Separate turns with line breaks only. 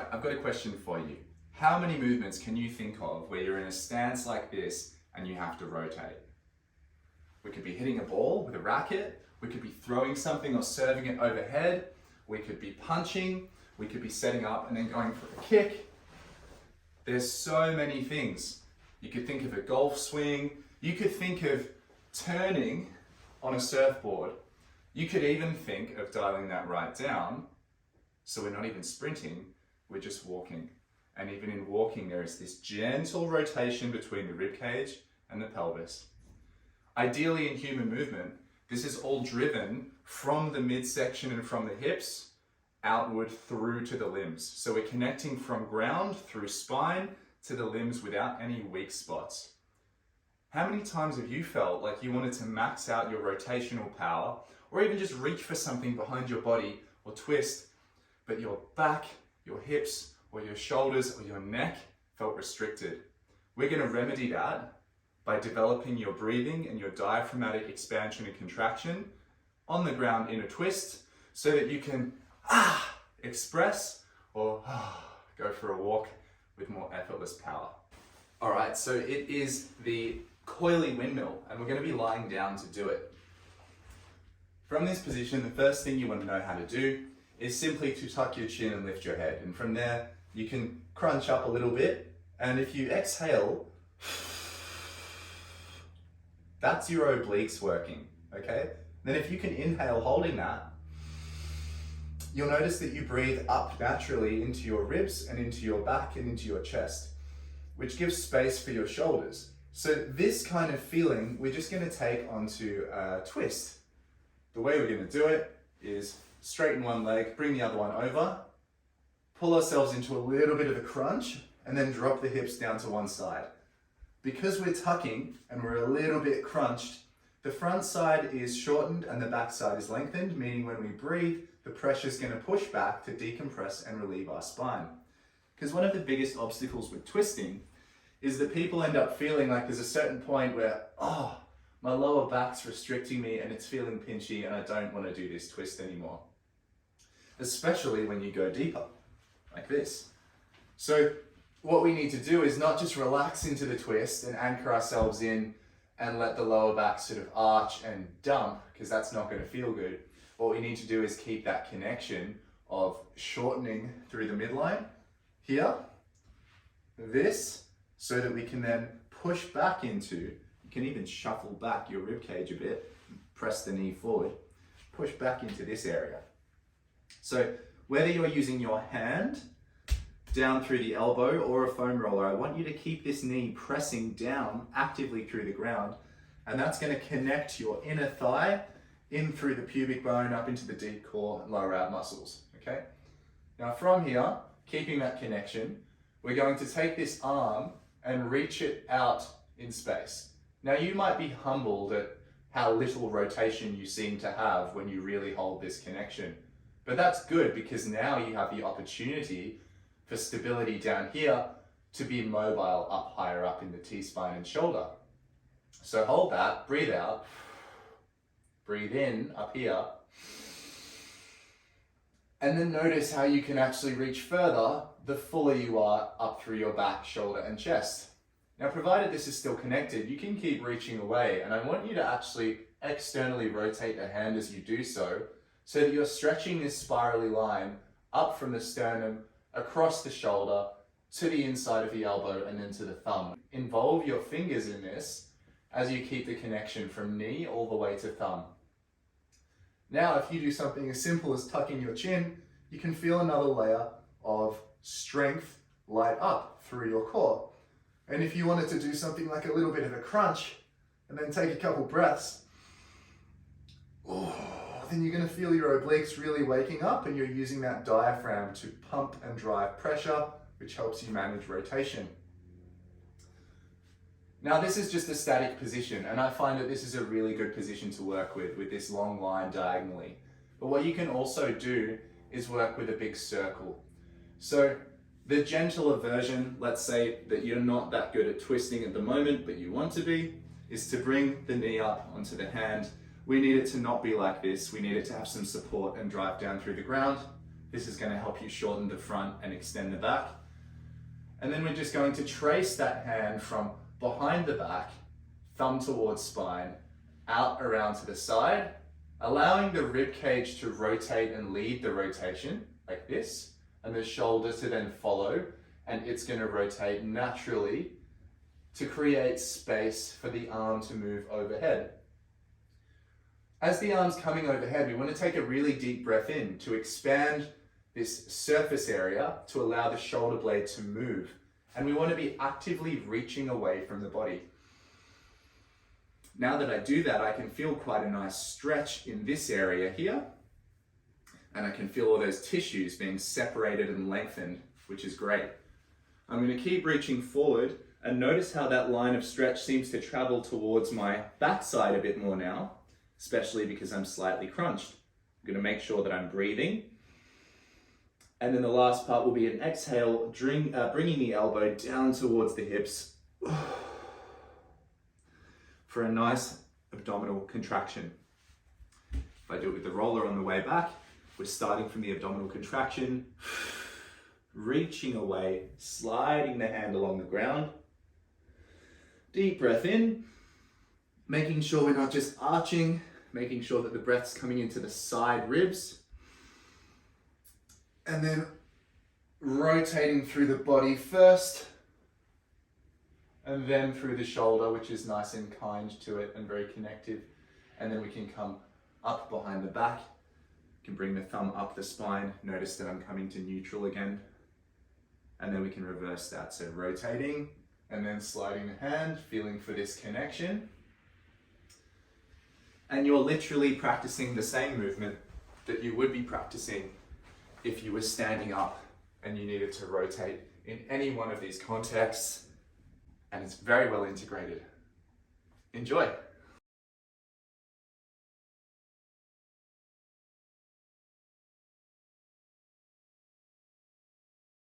right, I've got a question for you. How many movements can you think of where you're in a stance like this and you have to rotate? We could be hitting a ball with a racket, we could be throwing something or serving it overhead, we could be punching, we could be setting up and then going for a kick. There's so many things. You could think of a golf swing, you could think of turning on a surfboard, you could even think of dialing that right down, so we're not even sprinting, we're just walking. And even in walking, there is this gentle rotation between the rib cage and the pelvis. Ideally in human movement, this is all driven from the midsection and from the hips outward through to the limbs. So we're connecting from ground through spine to the limbs without any weak spots. How many times have you felt like you wanted to max out your rotational power or even just reach for something behind your body or twist, but your back, your hips, or your shoulders or your neck felt restricted? We're going to remedy that by developing your breathing and your diaphragmatic expansion and contraction on the ground in a twist so that you can express or go for a walk with more effortless power. All right, so it is the coily windmill and we're going to be lying down to do it. From this position, the first thing you want to know how to do is simply to tuck your chin and lift your head. And from there, you can crunch up a little bit. And if you exhale, that's your obliques working, okay? Then if you can inhale holding that, you'll notice that you breathe up naturally into your ribs and into your back and into your chest, which gives space for your shoulders. So this kind of feeling, we're just gonna take onto a twist. The way we're gonna do it is straighten one leg, bring the other one over, pull ourselves into a little bit of a crunch, and then drop the hips down to one side. Because we're tucking and we're a little bit crunched, the front side is shortened and the back side is lengthened, meaning when we breathe, the pressure is going to push back to decompress and relieve our spine. Because one of the biggest obstacles with twisting is that people end up feeling like there's a certain point where, my lower back's restricting me and it's feeling pinchy and I don't want to do this twist anymore. Especially when you go deeper, like this. So what we need to do is not just relax into the twist and anchor ourselves in and let the lower back sort of arch and dump, because that's not going to feel good. What we need to do is keep that connection of shortening through the midline here, this, so that we can then push back into, you can even shuffle back your rib cage a bit, press the knee forward, push back into this area. So whether you're using your hand down through the elbow or a foam roller, I want you to keep this knee pressing down actively through the ground, and that's going to connect your inner thigh in through the pubic bone up into the deep core and lower ab muscles, okay? Now from here, keeping that connection, we're going to take this arm and reach it out in space. Now you might be humbled at how little rotation you seem to have when you really hold this connection, but that's good because now you have the opportunity for stability down here to be mobile up higher up in the T-spine and shoulder. So hold that, breathe out, breathe in up here, and then notice how you can actually reach further the fuller you are up through your back, shoulder and chest. Now provided this is still connected, you can keep reaching away, and I want you to actually externally rotate the hand as you do so that you're stretching this spirally line up from the sternum, across the shoulder, to the inside of the elbow and then to the thumb. Involve your fingers in this as you keep the connection from knee all the way to thumb. Now, if you do something as simple as tucking your chin, you can feel another layer of strength light up through your core. And if you wanted to do something like a little bit of a crunch and then take a couple breaths, then you're going to feel your obliques really waking up and you're using that diaphragm to pump and drive pressure, which helps you manage rotation. Now this is just a static position, and I find that this is a really good position to work with this long line diagonally. But what you can also do is work with a big circle. So the gentler version, let's say that you're not that good at twisting at the moment, but you want to be, is to bring the knee up onto the hand. We need it to not be like this. We need it to have some support and drive down through the ground. This is going to help you shorten the front and extend the back. And then we're just going to trace that hand from behind the back, thumb towards spine, out around to the side, allowing the rib cage to rotate and lead the rotation like this, and the shoulder to then follow, and it's going to rotate naturally to create space for the arm to move overhead. As the arm's coming overhead, we want to take a really deep breath in to expand this surface area to allow the shoulder blade to move. And we want to be actively reaching away from the body. Now that I do that, I can feel quite a nice stretch in this area here. And I can feel all those tissues being separated and lengthened, which is great. I'm going to keep reaching forward and notice how that line of stretch seems to travel towards my backside a bit more now, especially because I'm slightly crunched. I'm going to make sure that I'm breathing. And then the last part will be an exhale, bringing the elbow down towards the hips for a nice abdominal contraction. If I do it with the roller on the way back, we're starting from the abdominal contraction, reaching away, sliding the hand along the ground. Deep breath in, making sure we're not just arching, making sure that the breath's coming into the side ribs. And then rotating through the body first, and then through the shoulder, which is nice and kind to it and very connective. And then we can come up behind the back. Can bring the thumb up the spine. Notice that I'm coming to neutral again. And then we can reverse that. So rotating and then sliding the hand, feeling for this connection. And you're literally practicing the same movement that you would be practicing if you were standing up and you needed to rotate in any one of these contexts. And it's very well integrated. Enjoy.